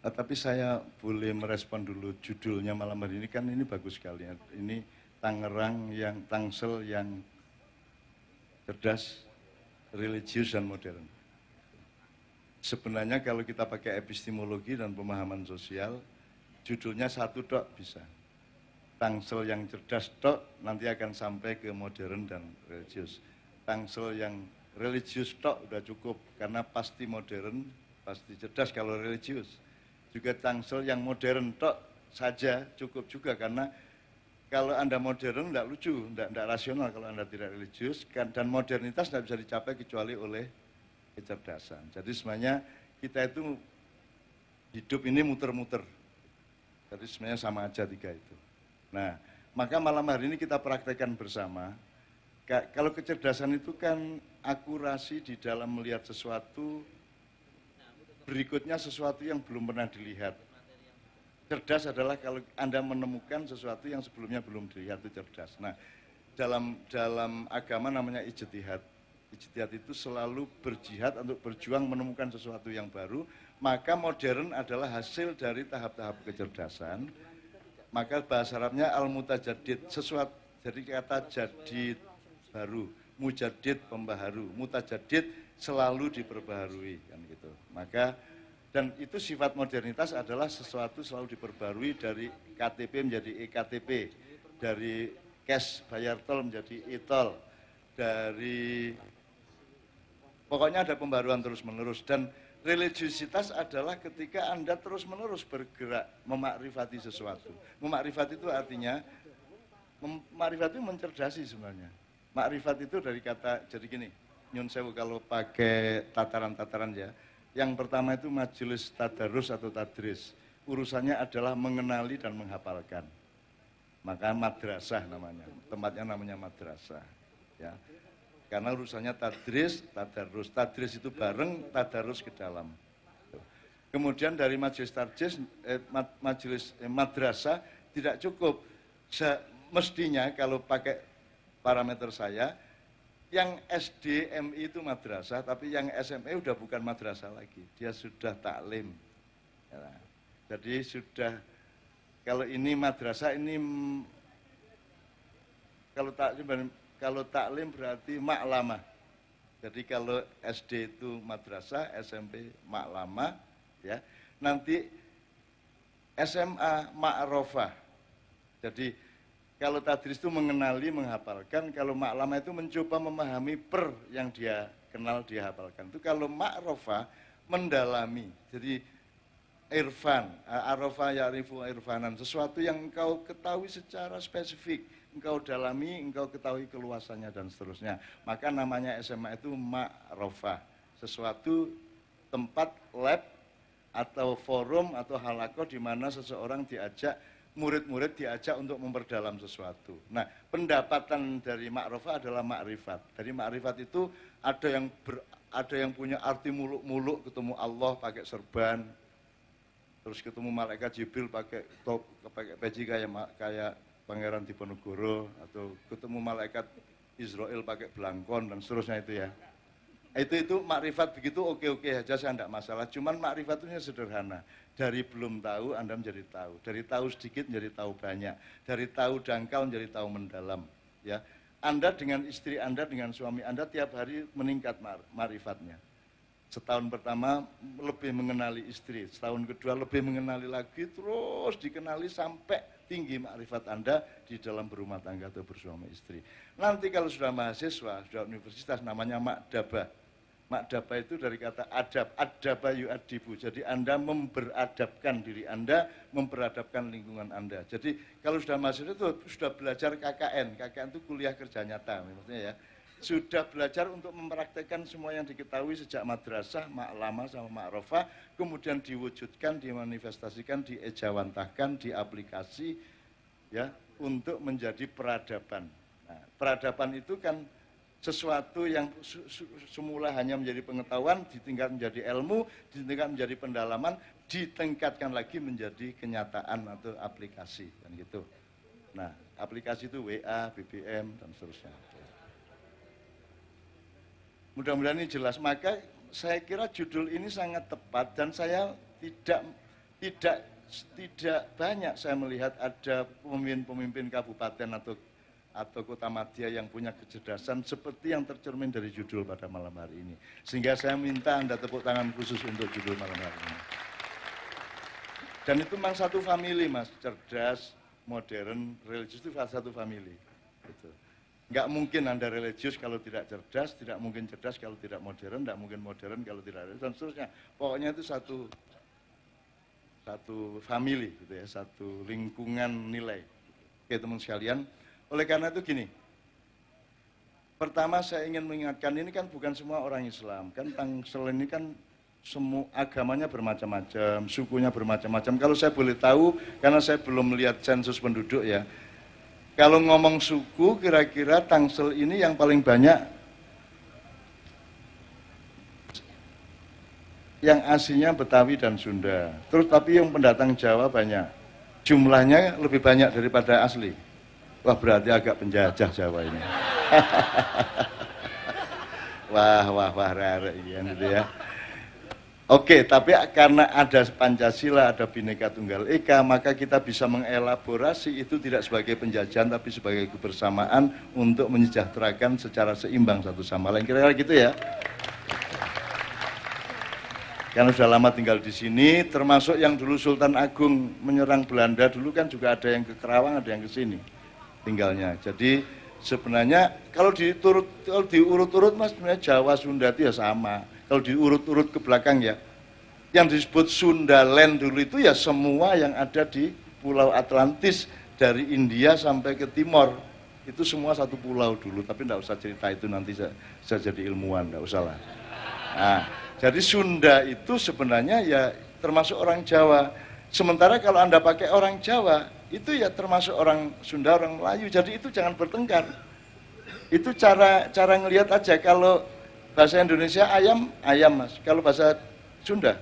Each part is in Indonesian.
Tapi saya boleh merespon dulu judulnya malam hari ini, kan ini bagus sekali. Ini Tangerang yang Tangsel yang cerdas, religius dan modern. Sebenarnya kalau kita pakai epistemologi dan pemahaman sosial, judulnya satu tok bisa. Tangsel yang cerdas tok nanti akan sampai ke modern dan religius. Tangsel yang religius tok udah cukup, karena pasti modern, pasti cerdas kalau religius. Juga Tangsel yang modern tok saja cukup juga, karena kalau Anda modern tidak lucu, tidak rasional kalau Anda tidak religius, dan modernitas tidak bisa dicapai kecuali oleh kecerdasan. Jadi sebenarnya kita itu hidup ini muter-muter. Jadi sebenarnya sama aja tiga itu. Nah, maka malam hari ini kita praktekkan bersama. Kalau kecerdasan itu kan akurasi di dalam melihat sesuatu, berikutnya sesuatu yang belum pernah dilihat. Cerdas adalah kalau Anda menemukan sesuatu yang sebelumnya belum dilihat, itu cerdas. Nah, dalam agama namanya ijtihad. Ijtihad itu selalu berjihad untuk berjuang menemukan sesuatu yang baru. Maka modern adalah hasil dari tahap-tahap kecerdasan. Maka bahasa Arabnya al-mutajadid, sesuatu, jadi kata jadid baru, mujadid pembaharu, mutajadid selalu diperbaharui, kan gitu. Maka dan itu sifat modernitas adalah sesuatu selalu diperbarui, dari KTP menjadi eKTP, dari cash bayar tol menjadi e-tol, dari pokoknya ada pembaruan terus-menerus. Dan religiusitas adalah ketika Anda terus-menerus bergerak memakrifati sesuatu. Memakrifati itu artinya, makrifat itu mencerdasi sebenarnya. Makrifat itu dari kata, jadi gini, nyun sewu kalau pakai tataran-tataran ya. Yang pertama itu majelis tadarus atau tadris. Urusannya adalah mengenali dan menghafalkan. Maka madrasah namanya, tempatnya namanya madrasah. Ya. Karena urusannya tadris, tadarus. Tadris itu bareng, tadarus ke dalam. Kemudian dari majelis tadris, madrasah tidak cukup. Mestinya kalau pakai parameter saya, yang SD, MI itu madrasah, tapi yang SMA udah bukan madrasah lagi. Dia sudah taklim. Ya. Jadi sudah, kalau ini madrasah, ini kalau taklim berarti maklamah. Jadi kalau SD itu madrasah, SMP maklamah, ya. Nanti SMA ma'rofah. Jadi kalau tadris itu mengenali, menghafalkan. Kalau maklamah itu mencoba memahami per yang dia kenal, dia hafalkan. Itu kalau ma'rofah mendalami. Jadi irfan, arafah ya'rifu irfanan, sesuatu yang engkau ketahui secara spesifik, engkau dalami, engkau ketahui keluasannya dan seterusnya. Maka namanya SMA itu ma'rofah, sesuatu tempat lab atau forum atau halakoh di mana seseorang diajak, murid-murid diajak untuk memperdalam sesuatu. Nah, pendapatan dari ma'rofah adalah ma'rifat. Dari ma'rifat itu ada yang punya arti muluk-muluk, ketemu Allah pakai serban, terus ketemu malaikat Jibril pakai peci kayak Pangeran Diponegoro, atau ketemu malaikat Israel pakai belangkon dan seterusnya itu ya. Itu makrifat begitu oke-oke aja, saya tidak masalah. Cuman makrifat itu sederhana. Dari belum tahu Anda menjadi tahu. Dari tahu sedikit menjadi tahu banyak. Dari tahu dangkal menjadi tahu mendalam. Ya, Anda dengan istri Anda, dengan suami Anda tiap hari meningkat makrifatnya. Setahun pertama lebih mengenali istri, setahun kedua lebih mengenali lagi, terus dikenali sampai tinggi makrifat Anda di dalam berumah tangga atau bersuami istri. Nanti kalau sudah mahasiswa, sudah universitas, namanya makdabah. Makdabah itu dari kata adab, adaba yu'adibu. Jadi Anda memberadabkan diri Anda, memberadabkan lingkungan Anda. Jadi kalau sudah mahasiswa itu sudah belajar KKN. KKN itu kuliah kerja nyata, maksudnya ya. Sudah belajar untuk mempraktekkan semua yang diketahui sejak madrasah, maklamah sama ma'rofah, kemudian diwujudkan, dimanifestasikan, diejawantahkan, diaplikasi, ya, untuk menjadi peradaban. Nah, peradaban itu kan sesuatu yang semula hanya menjadi pengetahuan, ditingkat menjadi ilmu, ditingkat menjadi pendalaman, ditingkatkan lagi menjadi kenyataan atau aplikasi, kan gitu. Nah, aplikasi itu WA, BBM, dan seterusnya. Mudah-mudahan ini jelas. Maka saya kira judul ini sangat tepat, dan saya tidak tidak tidak banyak saya melihat ada pemimpin-pemimpin kabupaten atau kota madya yang punya kecerdasan seperti yang tercermin dari judul pada malam hari ini. Sehingga saya minta Anda tepuk tangan khusus untuk judul malam hari ini. Dan itu memang satu famili, Mas, cerdas, modern, religius itu satu famili. Gitu. Nggak mungkin Anda religius kalau tidak cerdas, tidak mungkin cerdas kalau tidak modern, nggak mungkin modern kalau tidak religius, dan seterusnya. Pokoknya itu satu famili, gitu ya, satu lingkungan nilai. Oke, teman sekalian, oleh karena itu gini, pertama saya ingin mengingatkan, ini kan bukan semua orang Islam, kan Tangsel ini kan semua agamanya bermacam-macam, sukunya bermacam-macam. Kalau saya boleh tahu, karena saya belum melihat sensus penduduk ya, kalau ngomong suku, kira-kira Tangsel ini yang paling banyak yang aslinya Betawi dan Sunda. Terus tapi yang pendatang Jawa banyak. Jumlahnya lebih banyak daripada asli. Wah, berarti agak penjajah Jawa ini. wah, rare gitu ya. Oke, tapi karena ada Pancasila, ada Bhinneka Tunggal Ika, maka kita bisa mengelaborasi itu tidak sebagai penjajahan, tapi sebagai kebersamaan untuk menyejahterakan secara seimbang satu sama lain. Kira-kira gitu ya. Karena sudah lama tinggal di sini, termasuk yang dulu Sultan Agung menyerang Belanda dulu kan juga ada yang ke Kerawang, ada yang ke sini tinggalnya. Jadi sebenarnya kalau diurut-urut Mas, sebenarnya Jawa Sunda itu ya sama. Kalau diurut-urut ke belakang ya, yang disebut Sundaland dulu itu ya semua yang ada di Pulau Atlantis dari India sampai ke Timor. Itu semua satu pulau dulu, tapi enggak usah cerita itu, nanti saya jadi ilmuwan, enggak usah lah. Nah, jadi Sunda itu sebenarnya ya termasuk orang Jawa. Sementara kalau Anda pakai orang Jawa, itu ya termasuk orang Sunda, orang Melayu. Jadi itu jangan bertengkar. Itu cara ngelihat aja. Kalau bahasa Indonesia ayam, ayam Mas. Kalau bahasa Sunda,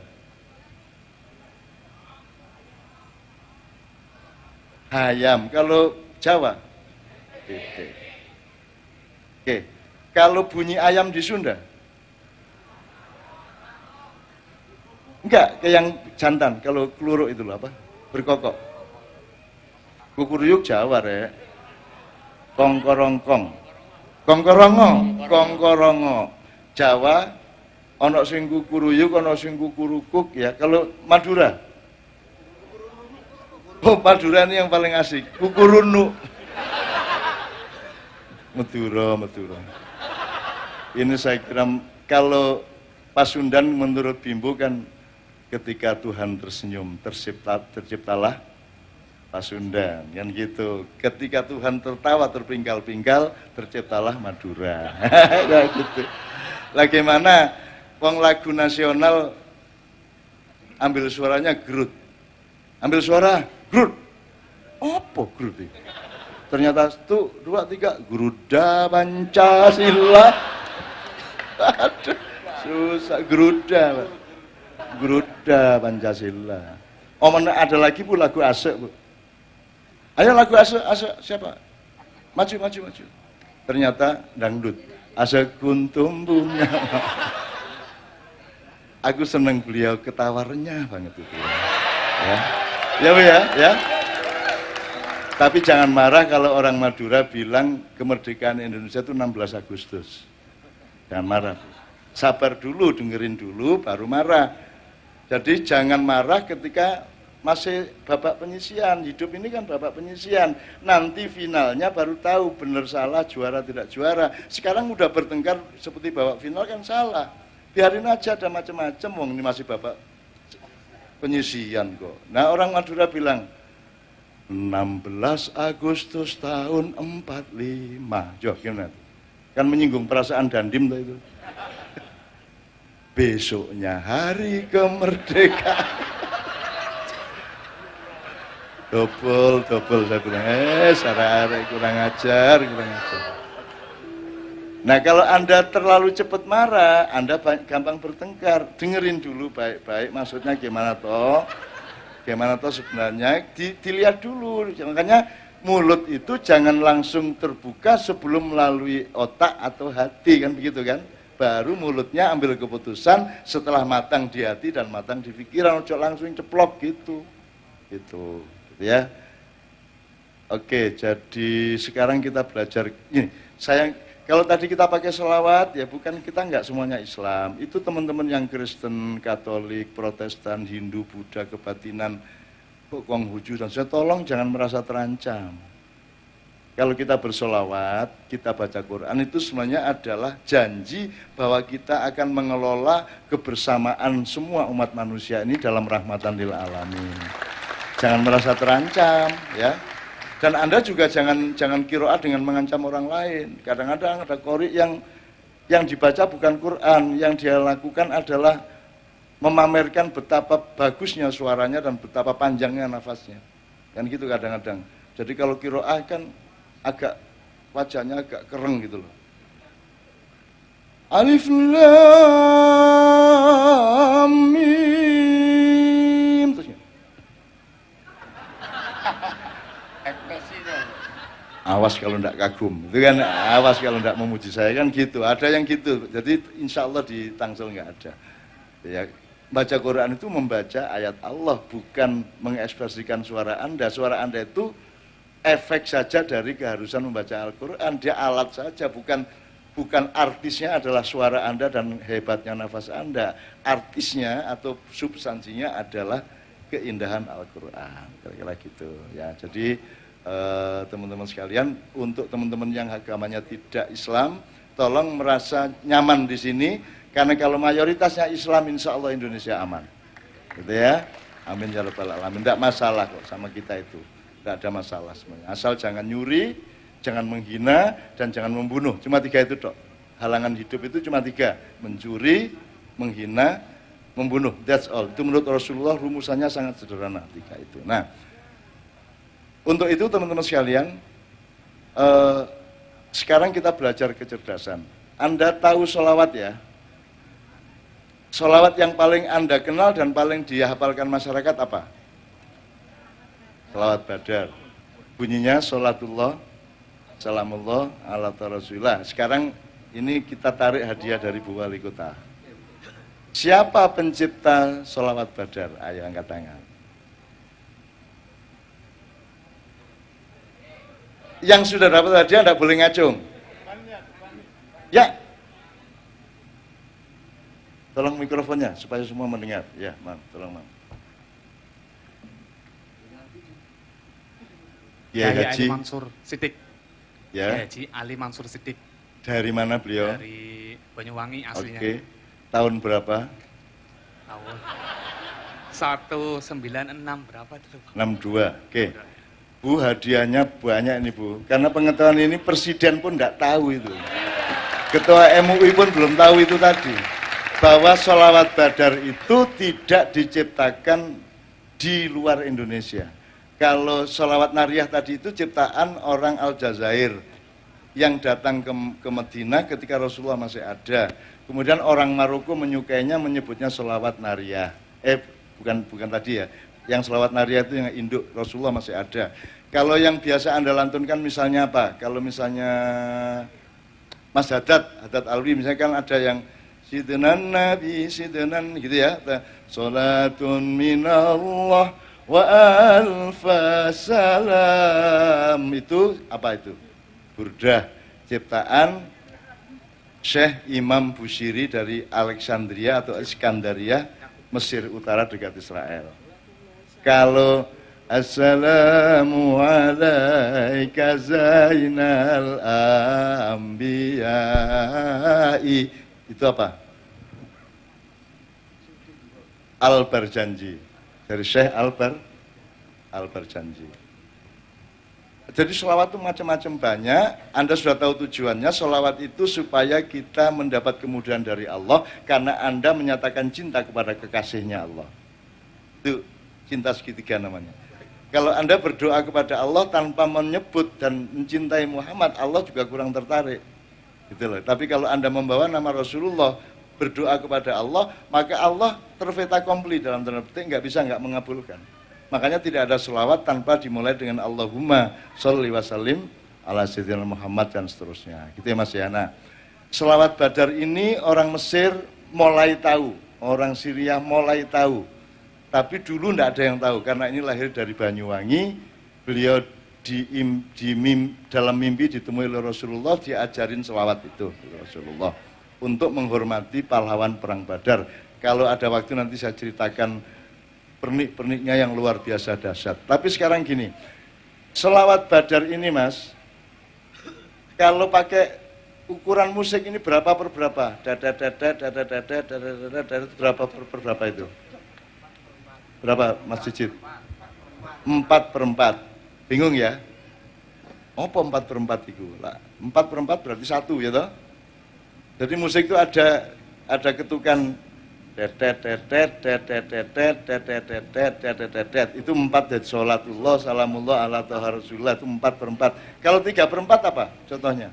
ayam. Kalau Jawa, bete. Oke. Kalau bunyi ayam di Sunda, enggak, kayak yang jantan. Kalau keluruk itu apa? Berkokok. Kukuruyuk Jawa, Rek. Kongkorongkong. Kongkorongo, kongkorongo. Jawa, ono sing kukuruyuk, ono sing kukurukuk ya. Kalau Madura, oh Madura ini yang paling asik. Kukurunu. Madura. Ini saya kira kalau Pasundan menurut Bimbo kan ketika Tuhan tersenyum, terciptalah Pasundan, kan gitu. Ketika Tuhan tertawa terpingkal-pingkal, terciptalah Madura. Nah, gitu. Bagaimana wong lagu nasional ambil suaranya Grut. Ambil suara Grut. Apa Grut itu? Ternyata 1, 2, 3 Garuda Pancasila. Aduh, susah Garuda. Garuda Pancasila. Oh, mana ada lagi Bu lagu asik, Bu. Ayo lagu asik siapa? Maju. Ternyata dangdut. Asik kuntum bunga. Aku seneng beliau, ketawarnya banget itu. Ya Bu ya. Tapi jangan marah kalau orang Madura bilang kemerdekaan Indonesia itu 16 Agustus. Jangan marah. Sabar dulu, dengerin dulu, baru marah. Jadi jangan marah ketika masih babak penyisian. Hidup ini kan babak penyisian. Nanti finalnya baru tahu benar salah, juara tidak juara. Sekarang udah bertengkar seperti babak final kan salah. Biarin aja, ada macam-macam. Wong ini masih babak penyisian kok. Nah, orang Madura bilang 16 Agustus tahun 45. Joh, gimana? Kan menyinggung perasaan Dandim tuh itu. Besoknya hari kemerdekaan. Double saya bilang, sarah kurang ajar. Nah, kalau Anda terlalu cepat marah, Anda gampang bertengkar. Dengerin dulu baik-baik, maksudnya gimana toh sebenarnya, dilihat dulu. Makanya mulut itu jangan langsung terbuka sebelum melalui otak atau hati, kan begitu kan? baru mulutnya ambil keputusan setelah matang di hati dan matang di pikiran, ojo langsung ceplok gitu ya. Oke, jadi sekarang kita belajar ini. Kalau tadi kita pakai sholawat, ya bukan, kita nggak semuanya Islam. Itu teman-teman yang Kristen, Katolik, Protestan, Hindu, Buddha, kebatinan, Konghucu, dan saya tolong jangan merasa terancam. Kalau kita bersolawat, kita baca Quran, itu sebenarnya adalah janji bahwa kita akan mengelola kebersamaan semua umat manusia ini dalam rahmatan lil alamin. Jangan merasa terancam, ya. Dan Anda juga jangan kiroat dengan mengancam orang lain. Kadang-kadang ada qori yang dibaca bukan Quran, yang dia lakukan adalah memamerkan betapa bagusnya suaranya dan betapa panjangnya nafasnya. Kan gitu kadang-kadang. Jadi kalau kiroah kan agak wajahnya agak kereng gitu loh. Alif Lam Mim. Terusnya. Awas kalau ndak kagum, itu kan, awas kalau ndak memuji saya, kan gitu. Ada yang gitu. Jadi insya Allah di Tangsel nggak ada. Ya, baca Quran itu membaca ayat Allah, bukan mengekspresikan suara Anda. Suara Anda itu efek saja dari keharusan membaca Al-Quran. Dia alat saja, bukan artisnya adalah suara Anda dan hebatnya nafas Anda. Artisnya atau substansinya adalah keindahan Al-Quran. Kira-kira gitu ya. Jadi teman-teman sekalian, untuk teman-teman yang agamanya tidak Islam, tolong merasa nyaman di sini, karena kalau mayoritasnya Islam, insya Allah Indonesia aman, gitu ya. Amin ya rabbal alamin. Tidak masalah kok sama kita itu, tidak ada masalah semuanya. Asal jangan nyuri, jangan menghina, dan jangan membunuh. Cuma 3 itu dok. Halangan hidup itu cuma 3: mencuri, menghina, membunuh. That's all. Itu menurut Rasulullah rumusannya sangat sederhana, 3 itu. Nah, untuk itu teman-teman sekalian, sekarang kita belajar kecerdasan. Anda tahu sholawat ya? Sholawat yang paling Anda kenal dan paling dihafalkan masyarakat apa? Sholawat Badar. Bunyinya sholatullah, salamullah, ala rasulillah. Sekarang ini kita tarik hadiah dari Bu Wali Kota. Siapa pencipta sholawat Badar? Ayo angkat tangan. Yang sudah dapat hadiah tidak boleh ngacung. Ya. Tolong mikrofonnya supaya semua mendengar. Ya, Mam, tolong Mam. Ya, Haji Ali Mansur Siddiq. Ya. Haji Ali Mansur Siddiq. Dari mana beliau? Dari Banyuwangi aslinya. Oke. Tahun berapa? Tahun 196 berapa itu? 62. Oke. Bu, hadiahnya banyak ini Bu, karena pengetahuan ini presiden pun nggak tahu itu, ketua MUI pun belum tahu itu tadi, bahwa sholawat Badar itu tidak diciptakan di luar Indonesia. Kalau sholawat Nariyah tadi itu ciptaan orang Aljazair yang datang ke Madinah ketika Rasulullah masih ada. Kemudian orang Maroko menyukainya, menyebutnya sholawat Nariyah. Bukan tadi ya. Yang sholawat Nariyah itu yang induk Rasulullah masih ada. Kalau yang biasa Anda lantunkan misalnya apa? Kalau misalnya Mas Haddad Alwi misalnya, kan ada yang Sidenan Nabi, Sidenan gitu ya. Salatun minallah wa alfasalam. Itu apa itu? Burdah, ciptaan Syekh Imam Bushiri dari Alexandria atau Iskandaria, Mesir Utara dekat Israel. Kalau Assalamu alaika zainal anbiya'i, itu apa? Al-Barjanji, dari Syekh Al-Barjanji. Jadi sholawat itu macam-macam banyak. Anda sudah tahu tujuannya. Sholawat itu supaya kita mendapat kemudahan dari Allah, karena Anda menyatakan cinta kepada kekasihnya Allah. Itu cinta segitiga namanya. Kalau Anda berdoa kepada Allah tanpa menyebut dan mencintai Muhammad, Allah juga kurang tertarik. Gitu loh. Tapi kalau Anda membawa nama Rasulullah, berdoa kepada Allah, maka Allah terveta kompli, dalam tanda petik nggak mengabulkan. Makanya tidak ada sholawat tanpa dimulai dengan Allahumma sholli wa sallim ala sayyidina Muhammad dan seterusnya. Gitu ya Mas ya. Nah, selawat Badar ini orang Mesir mulai tahu, orang Syria mulai tahu. Tapi dulu tidak ada yang tahu, karena ini lahir dari Banyuwangi, beliau dalam mimpi ditemui oleh Rasulullah, diajarin selawat itu Rasulullah untuk menghormati pahlawan perang Badar. Kalau ada waktu nanti saya ceritakan pernik-perniknya yang luar biasa dahsyat. Tapi sekarang gini, selawat Badar ini Mas, kalau pakai ukuran musik ini berapa per berapa? Berapa per berapa itu? Berapa Mas Cicit? 4/4. Bingung ya? Apa 4/4 itu? 4/4 berarti 1 ya toh? Jadi musik itu ada ketukan itu 4 dari sholatullah, salamullah ala toha rasulullah, itu 4/4. Kalau 3/4 apa contohnya?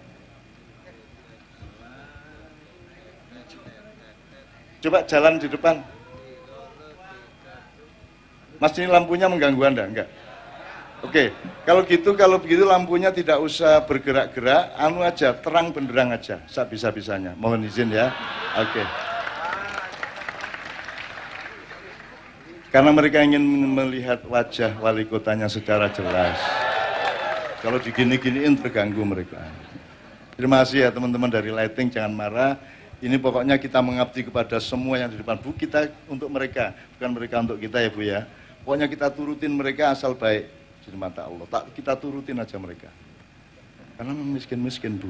Coba jalan di depan. Mas, ini lampunya mengganggu Anda? Enggak? Oke, kalau begitu lampunya tidak usah bergerak-gerak, anu aja, terang benderang aja, bisa-bisanya. Mohon izin ya. Oke. Karena mereka ingin melihat wajah wali kotanya secara jelas. Kalau digini-giniin terganggu mereka. Terima kasih ya teman-teman dari lighting, jangan marah. Ini pokoknya kita mengabdi kepada semua yang di depan. Bu, kita untuk mereka, bukan mereka untuk kita ya Bu ya. Pokoknya kita turutin mereka asal baik di mata Allah. Kita turutin aja mereka. Karena miskin-miskin Bu.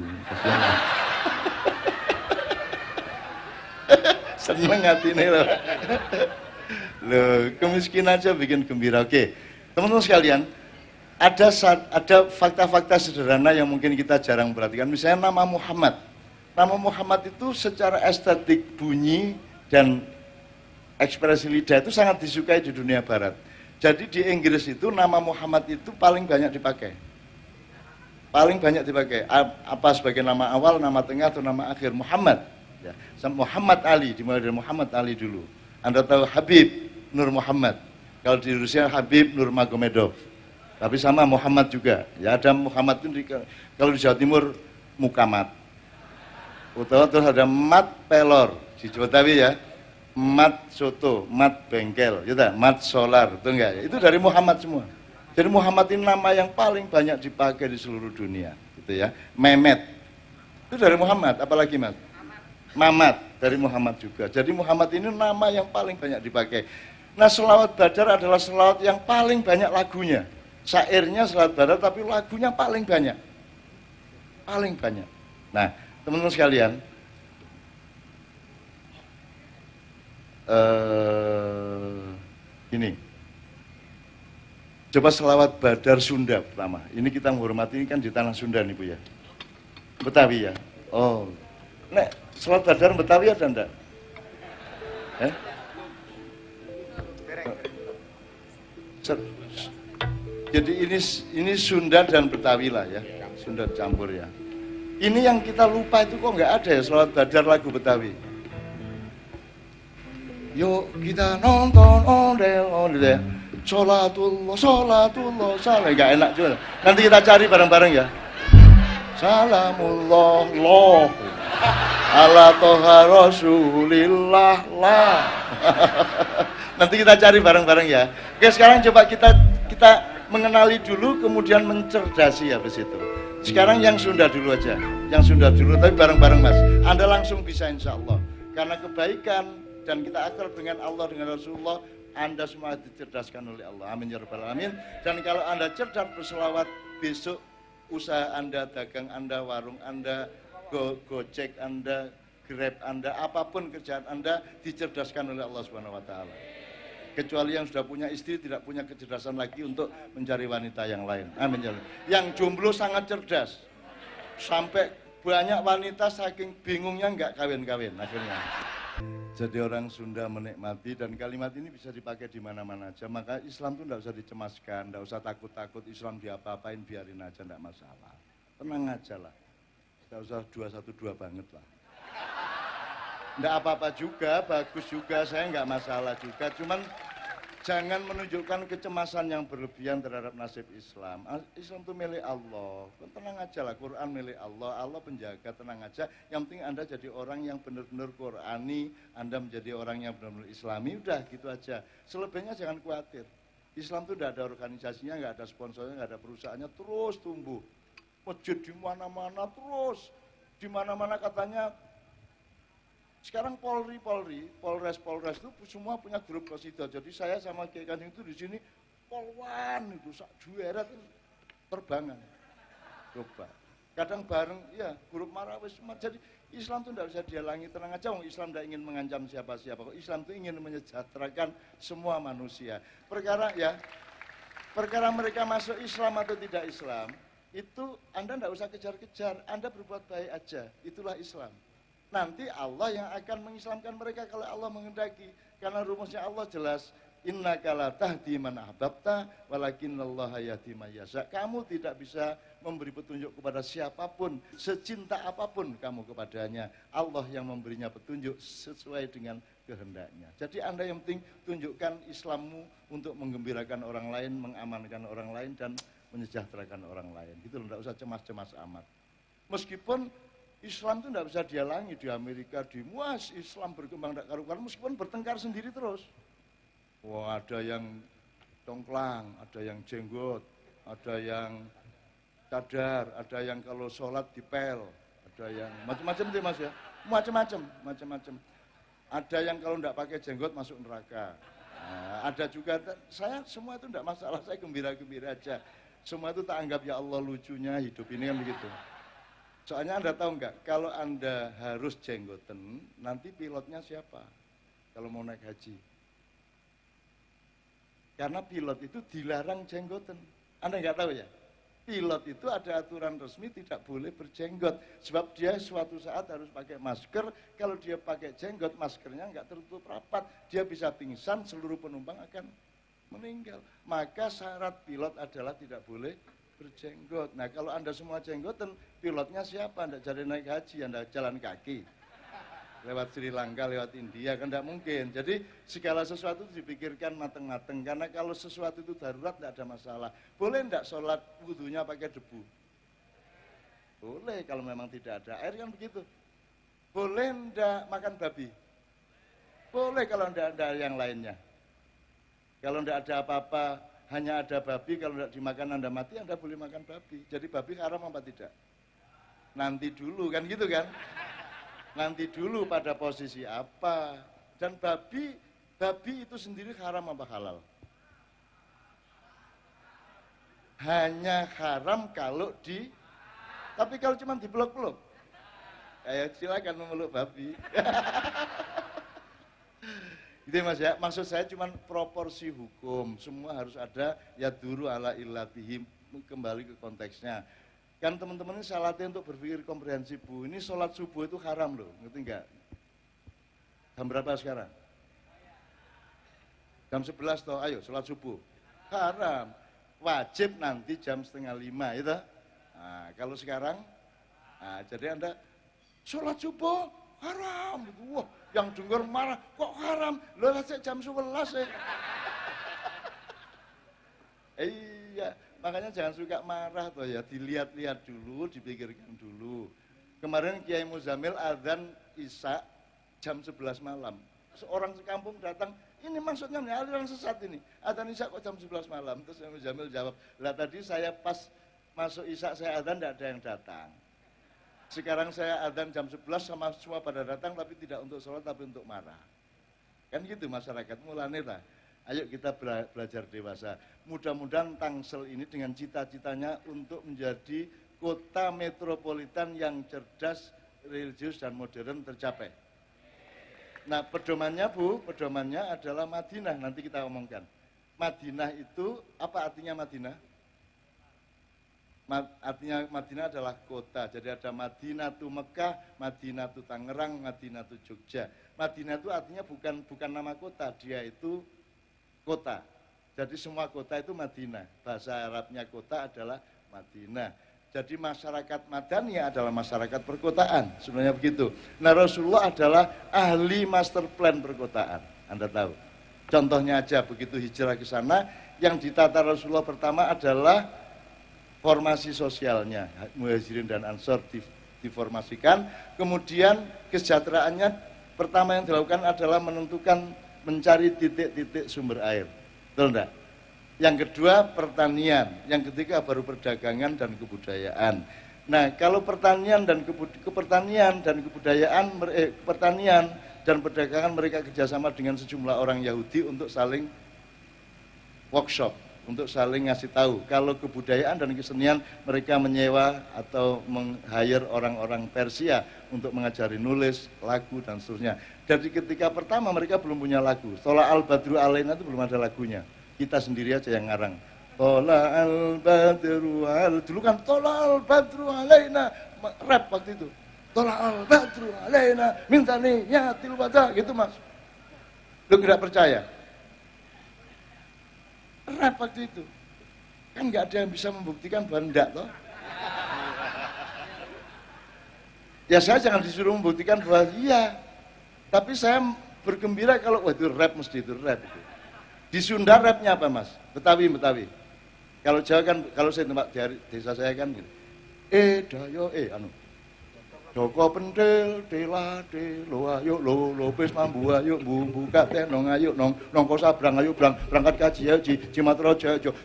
Seneng hati ini loh. Loh, kemiskinan aja bikin gembira. Oke, teman-teman sekalian, ada fakta-fakta sederhana yang mungkin kita jarang perhatikan. Misalnya nama Muhammad. Nama Muhammad itu secara estetik, bunyi, dan ekspresi lidah itu sangat disukai di dunia barat. Jadi di Inggris itu nama Muhammad itu paling banyak dipakai. Paling banyak dipakai. Apa sebagai nama awal, nama tengah, atau nama akhir? Muhammad. Ya. Muhammad Ali, dimulai dari Muhammad Ali dulu. Anda tahu Habib Nur Muhammad. Kalau di Rusia Habib Nur Magomedov. Tapi sama Muhammad juga. Ya ada Muhammad itu kalau di Jawa Timur Mukamat. Utawa terus ada Mat Pelor di Jawa Betawi ya. Mat Soto, Mat Bengkel, gitu, Mat Solar, itu enggak? Itu dari Muhammad semua. Jadi Muhammad ini nama yang paling banyak dipakai di seluruh dunia, gitu ya. Mehmet itu dari Muhammad, apalagi Mas? Mamat dari Muhammad juga. Jadi Muhammad ini nama yang paling banyak dipakai. Nah, selawat Badar adalah selawat yang paling banyak lagunya. Syairnya selawat Badar, tapi lagunya paling banyak. Paling banyak. Nah, teman-teman sekalian, ini coba selawat Badar Sunda pertama. Ini kita menghormati, ini kan di tanah Sunda nih Bu ya. Betawi ya. Oh, nek selawat Badar Betawi ada enggak? Jadi ini Sunda dan Betawi lah ya, Sunda campur ya. Ini yang kita lupa itu kok nggak ada ya selawat Badar lagu Betawi. Yuk kita nonton ondel-ondel, sholatullah, nggak enak juga. Nanti kita cari bareng-bareng ya. Salamullah, loh, ala toha rasulillah lah. Nanti kita cari bareng-bareng ya. Oke, sekarang coba kita mengenali dulu, kemudian mencerdasi habis itu. Sekarang yang Sunda dulu aja, tapi bareng-bareng Mas. Anda langsung bisa insya Allah. Karena kebaikan dan kita akrab dengan Allah, dengan Rasulullah, Anda semua dicerdaskan oleh Allah. Amin ya rabbal alamin. Dan kalau Anda cerdas berselawat, besok usaha Anda, dagang Anda, warung Anda, Gojek Anda, Grab Anda, apapun kerjaan Anda dicerdaskan oleh Allah Subhanahu wa taala. Kecuali yang sudah punya istri tidak punya kecerdasan lagi untuk mencari wanita yang lain. Amin ya Allah. Yang jomblo sangat cerdas. Sampai banyak wanita saking bingungnya nggak kawin-kawin akhirnya. Jadi orang Sunda menikmati, dan kalimat ini bisa dipakai di mana-mana aja. Maka Islam itu tidak usah dicemaskan, tidak usah takut-takut Islam diapa-apain, biarin aja, tidak masalah. Tenang aja lah, tidak usah 212 banget lah. Tidak apa-apa juga, bagus juga, saya nggak masalah juga. Cuman Jangan menunjukkan kecemasan yang berlebihan terhadap nasib Islam. Islam itu milik Allah. Tenang aja lah, Quran milik Allah. Allah penjaga, tenang aja. Yang penting Anda jadi orang yang benar-benar Qurani, Anda menjadi orang yang benar-benar Islami, udah gitu aja. Selebihnya jangan khawatir. Islam itu tidak ada organisasinya, nggak ada sponsornya, nggak ada perusahaannya, terus tumbuh. Masjid di mana-mana terus. Di mana-mana katanya. Sekarang Polres itu semua punya grup qasidah. Jadi saya sama Kiai Kanjeng itu di sini polwan itu sak jueret terbangan. Coba. Kadang bareng ya grup marawis. Jadi Islam itu tidak bisa dihalangi, tenang aja. Islam tidak ingin mengancam siapa-siapa. Islam itu ingin menyejahterakan semua manusia. Perkara mereka masuk Islam atau tidak Islam, itu Anda tidak usah kejar-kejar. Anda berbuat baik aja. Itulah Islam. Nanti Allah yang akan mengislamkan mereka kalau Allah menghendaki. Karena rumusnya Allah jelas, innaka la tahdi man ahbabta walakinallaha yahdi man yasha. Kamu tidak bisa memberi petunjuk kepada siapapun, secinta apapun kamu kepadanya. Allah yang memberinya petunjuk sesuai dengan kehendaknya. Jadi Anda yang penting tunjukkan Islammu untuk menggembirakan orang lain, mengamankan orang lain dan menyejahterakan orang lain. Gitu loh, tidak usah cemas-cemas amat. Meskipun Islam itu tidak bisa dihalangi di Amerika, di muas Islam berkembang tidak karu-karuan meskipun bertengkar sendiri terus. Wah, ada yang congklang, ada yang jenggot, ada yang cadar, ada yang kalau sholat dipel, ada yang macam-macam tuh Mas ya, macam-macam. Ada yang kalau tidak pakai jenggot masuk neraka. Nah, ada juga, saya semua itu tidak masalah, saya gembira-gembira aja. Semua itu tak anggap ya Allah lucunya hidup ini kan begitu. Soalnya Anda tahu nggak, kalau Anda harus jenggoten, nanti pilotnya siapa? Kalau mau naik haji. Karena pilot itu dilarang jenggoten. Anda nggak tahu ya? Pilot itu ada aturan resmi tidak boleh berjenggot. Sebab dia suatu saat harus pakai masker, kalau dia pakai jenggot, maskernya nggak tertutup rapat. Dia bisa pingsan, seluruh penumpang akan meninggal. Maka syarat pilot adalah tidak boleh berjenggot. Nah kalau Anda semua jenggoten, pilotnya siapa? Anda jadi naik haji, Anda jalan kaki. Lewat Sri Lanka, lewat India, kan tidak mungkin. Jadi segala sesuatu dipikirkan mateng-mateng. Karena kalau sesuatu itu darurat, tidak ada masalah. Boleh tidak sholat wudunya pakai debu? Boleh, kalau memang tidak ada air kan begitu. Boleh tidak makan babi? Boleh kalau tidak ada yang lainnya. Kalau tidak ada apa-apa, hanya ada babi, kalau tidak dimakan Anda mati, Anda boleh makan babi. Jadi babi haram apa tidak? Nanti dulu, kan gitu kan? Nanti dulu pada posisi apa? Dan babi itu sendiri haram apa halal? Hanya haram kalau tapi kalau cuma dipeluk-peluk, silakan memeluk babi. Gitu Mas ya, maksud saya cuma proporsi hukum, semua harus ada ya duru ala illatihim, kembali ke konteksnya. Kan teman-teman ini saya latih untuk berpikir komprehensif Bu, ini sholat subuh itu haram loh, ngerti enggak? Jam berapa sekarang? Jam 11 toh, ayo sholat subuh. Haram, wajib nanti jam 4:30 itu. Nah, kalau sekarang, nah, jadi Anda sholat subuh haram, wah yang dengar marah, kok haram? Loh jam 11 ya. Iya, makanya jangan suka marah toh ya, dilihat-lihat dulu, dipikirkan dulu. Kemarin Kiai Muzamil adzan Isya jam 11 malam. Seorang sekampung datang, ini maksudnya aliran sesat ini. Adzan Isya kok jam 11 malam? Terus Kiai Muzamil jawab, lah tadi saya pas masuk Isya saya adzan tidak ada yang datang. Sekarang saya adzan jam 11 sama semua pada datang tapi tidak untuk sholat tapi untuk marah. Kan gitu masyarakat, mulane lah. Ayo kita belajar dewasa. Mudah-mudahan Tangsel ini dengan cita-citanya untuk menjadi kota metropolitan yang cerdas, religius dan modern tercapai. Nah pedomannya Bu, pedomannya adalah Madinah, nanti kita omongkan. Madinah itu, apa artinya Madinah? Artinya Madinah adalah kota, jadi ada Madinatu Mekah, Madinatu Tangerang, Madinatu Jogja. Madinah itu artinya bukan nama kota, dia itu kota. Jadi semua kota itu Madinah, bahasa Arabnya kota adalah Madinah. Jadi masyarakat Madaniyah adalah masyarakat perkotaan, sebenarnya begitu. Nah Rasulullah adalah ahli master plan perkotaan, Anda tahu. Contohnya aja begitu hijrah ke sana, yang ditata Rasulullah pertama adalah formasi sosialnya, Muhajirin dan Ansor diformasikan, kemudian kesejahteraannya pertama yang dilakukan adalah menentukan mencari titik-titik sumber air, betul enggak? Yang kedua pertanian, yang ketiga baru perdagangan dan kebudayaan. Nah, kalau pertanian dan perdagangan mereka kerjasama dengan sejumlah orang Yahudi untuk saling workshop, untuk saling ngasih tahu. Kalau kebudayaan dan kesenian mereka menyewa atau meng-hire orang-orang Persia untuk mengajari nulis, lagu dan seterusnya. Jadi ketika pertama mereka belum punya lagu. Tola al-Badru alaina itu belum ada lagunya. Kita sendiri aja yang ngarang. Tola al-Badru dulu kan Tola al-Badru alaina, rap waktu itu. Tola al-Badru alaina minta niyatil wada gitu Mas. Lu tidak percaya? Rap waktu itu. Kan nggak ada yang bisa membuktikan bahwa enggak toh. Ya saya jangan disuruh membuktikan bahwa iya. Tapi saya bergembira kalau wah itu rap, mesti itu rap itu. Di Sunda rapnya apa Mas? Betawi. Kalau Jawa kan, kalau saya tempat di desa saya kan gitu. Dayo Joko pentil, delade, lo ayo lo pes mambu ayo buka teh nong ayo nong ko sabrang ayo berangkat kaji ayo Cimatro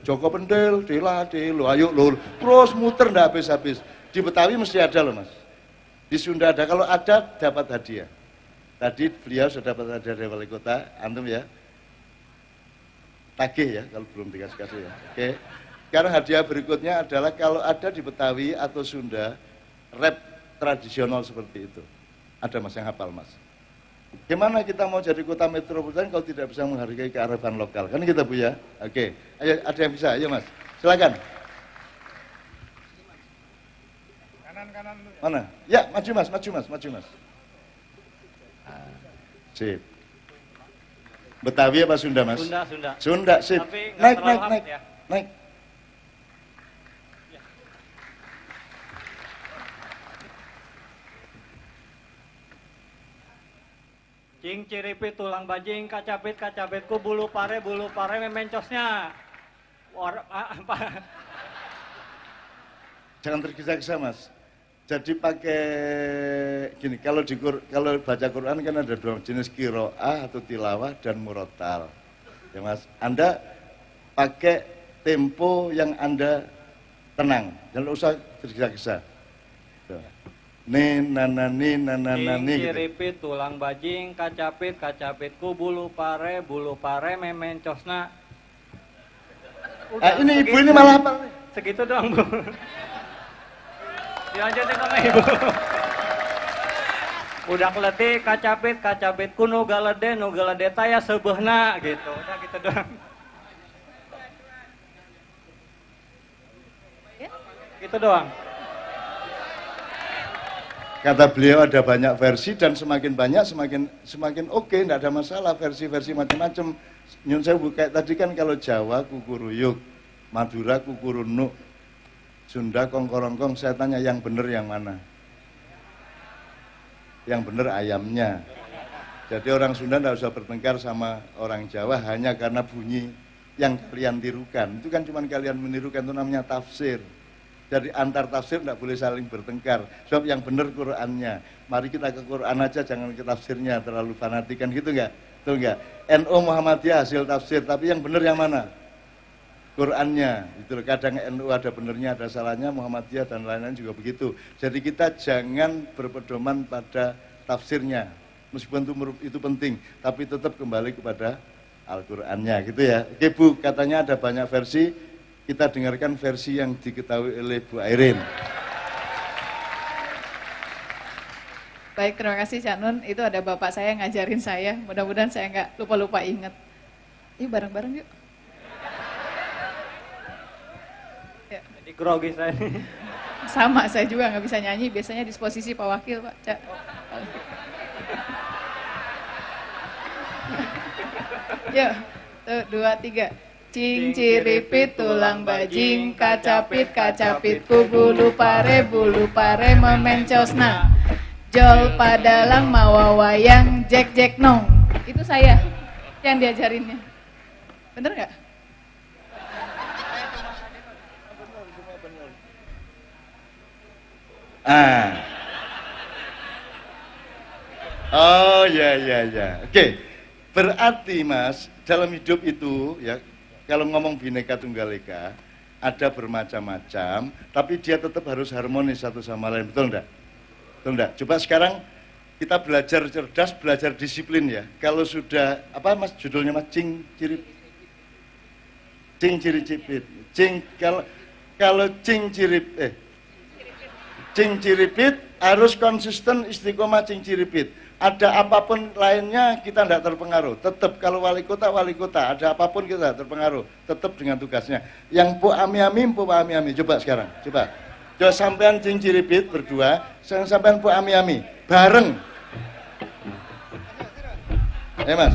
Joko pentil, delade, lo ayo lo terus muter ndak habis-habis. Di Betawi mesti ada loh Mas. Di Sunda ada, kalau ada dapat hadiah. Tadi beliau sudah dapat hadiah dari wali kota, antum ya. Tagih ya kalau belum dikasih ya. Oke. Sekarang hadiah berikutnya adalah kalau ada di Betawi atau Sunda rap tradisional seperti itu. Ada Mas yang hafal Mas. Gimana kita mau jadi kota metropolitan kalau tidak bisa menghargai kearifan lokal? Kan kita Bu ya. Oke. Ayo, ada yang bisa? Ayo Mas. Silakan. Kanan dulu. Mana? Ya, maju Mas. Sip. Betawi apa Sunda Mas? Sunda, sip. Tapi Naik. ya. Naik. Cing ciripi tulang bajing kacapitku bulu pare memencosnya. Jangan tergesa-gesa Mas. Jadi pakai gini, kalau baca Quran kan ada dua jenis, qiraah atau tilawah dan murattal. Ya Mas, Anda pakai tempo yang Anda tenang, jangan usah tergesa-gesa. Nanani gitu. Ciripit tulang bajing kacapitku bulu pare memencosna. Ini ibu ini malah apa? Segitu doang Bu. Dilanjutin sama Ibu. Udah letih kacapitku nu galede taya sebeuna gitu. Udah gitu doang. Gitu doang. Kata beliau ada banyak versi dan semakin banyak semakin oke, enggak ada masalah, versi-versi macam-macam. Nyun saya buka tadi kan kalau Jawa kukuruyuk, Madura kukurunuk, Sunda kongkorongkong, saya tanya yang benar yang mana? Yang benar ayamnya. Jadi orang Sunda enggak usah bertengkar sama orang Jawa hanya karena bunyi yang kalian tirukan. Itu kan cuma kalian menirukan, itu namanya tafsir. Jadi antar tafsir tidak boleh saling bertengkar. Sebab yang benar Qurannya. Mari kita ke Quran aja, jangan ke tafsirnya terlalu fanatikan gitu enggak? Betul enggak? NU Muhammadiyah hasil tafsir, tapi yang benar yang mana? Qurannya. Itu kadang NU ada benernya, ada salahnya, Muhammadiyah dan lain-lain juga begitu. Jadi kita jangan berpedoman pada tafsirnya. Meskipun itu penting, tapi tetap kembali kepada Al-Qur'annya gitu ya. Oke Bu, katanya ada banyak versi. Kita dengarkan versi yang diketahui oleh Bu Airin. Baik, terima kasih Cak Nun. Itu ada bapak saya yang ngajarin saya. Mudah-mudahan saya nggak lupa-lupa ingat. Yuk bareng-bareng yuk. Ya. Jadi grogi saya. Sama, saya juga nggak bisa nyanyi. Biasanya disposisi Pak Wakil, Pak Cak. Yuk, 1, 2, 3. Cing ciripit tulang bajing kacapitku bulu pare memencosna jol padalang mawa wayang jek nong. Itu saya yang diajarinnya. Bener nggak? Ah. Oh ya ya ya. Oke. Berarti Mas, dalam hidup itu ya kalau ngomong Bhinneka Tunggal Ika ada bermacam-macam, tapi dia tetap harus harmonis satu sama lain, betul enggak? Betul enggak? Coba sekarang kita belajar cerdas, belajar disiplin ya. Kalau sudah apa Mas judulnya Mas cing ciri cipit. Kalau cing ciripit harus konsisten istiqomah cing ciripit. Ada apapun lainnya kita tidak terpengaruh. Tetap kalau wali kota, ada apapun kita tidak terpengaruh. Tetap dengan tugasnya. Yang po ami-ami. Coba sekarang, coba sampean cing ciripit berdua, sampean po ami-ami. Bareng. Mas.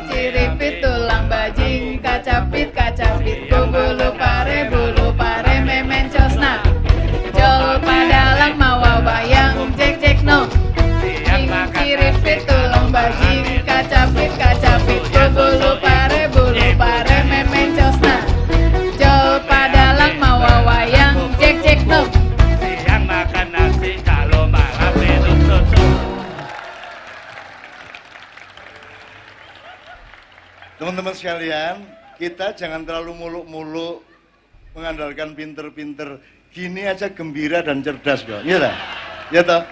Ciripit tulang bajing kacapit bulu pare memen cosna jol padalang mawa bayang cek no ciripit tulang bajing kacapit bulu pare memen cosna jol padalang mawa wayang cek no. Siang makan nasi kalau malam minum susu. Teman-teman sekalian, kita jangan terlalu muluk-muluk mengandalkan pinter-pinter. Gini aja gembira dan cerdas kok. Iya tak? Ya toh?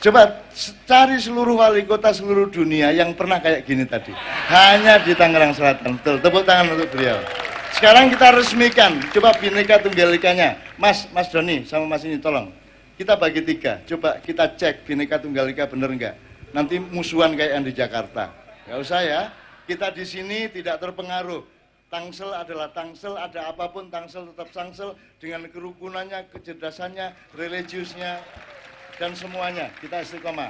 Coba cari seluruh wali kota seluruh dunia yang pernah kayak gini tadi. Hanya di Tangerang Selatan. Betul, tepuk tangan untuk beliau. Sekarang kita resmikan. Coba Bhinneka Tunggal Ikanya. Mas Doni sama Mas ini tolong. Kita bagi 3. Coba kita cek Bhinneka Tunggal Ika bener enggak. Nanti musuhan kayak yang di Jakarta. Enggak usah ya. Kita di sini tidak terpengaruh. Tangsel adalah Tangsel, ada apapun Tangsel tetap Tangsel dengan kerukunannya, kecerdasannya, religiusnya, dan semuanya. Kita istiqomah.